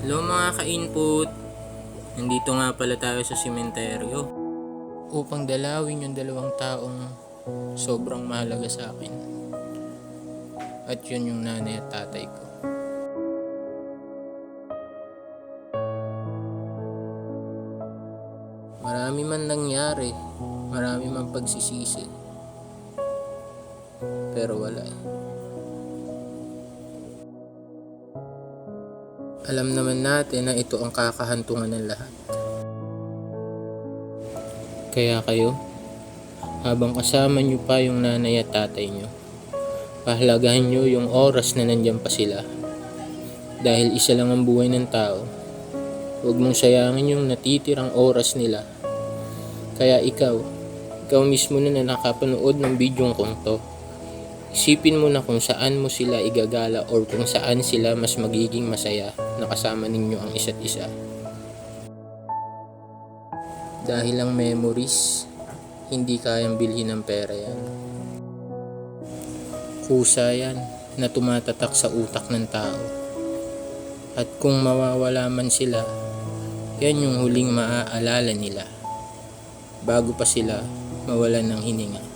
Hello mga ka-input! Nandito nga pala tayo sa sementeryo upang dalawin yung dalawang taong sobrang mahalaga sa akin. At yun yung nanay at tatay ko. Marami man nangyari, marami man pagsisisi, pero wala eh. Alam naman natin na ito ang kakahantungan ng lahat. Kaya kayo, habang kasama nyo pa yung nanay at tatay nyo, pahalagahan nyo yung oras na nandyan pa sila. Dahil isa lang ang buhay ng tao, huwag mong sayangin yung natitirang oras nila. Kaya ikaw mismo na nakapanood ng bidyong kong to, isipin mo na kung saan mo sila igagala or kung saan sila mas magiging masaya na kasama ninyo ang isa't isa. Dahil ang memories, hindi kayang bilhin ng pera yan. Kusa yan na tumatatak sa utak ng tao. At kung mawawala man sila, yan yung huling maaalala nila bago pa sila mawalan ng hininga.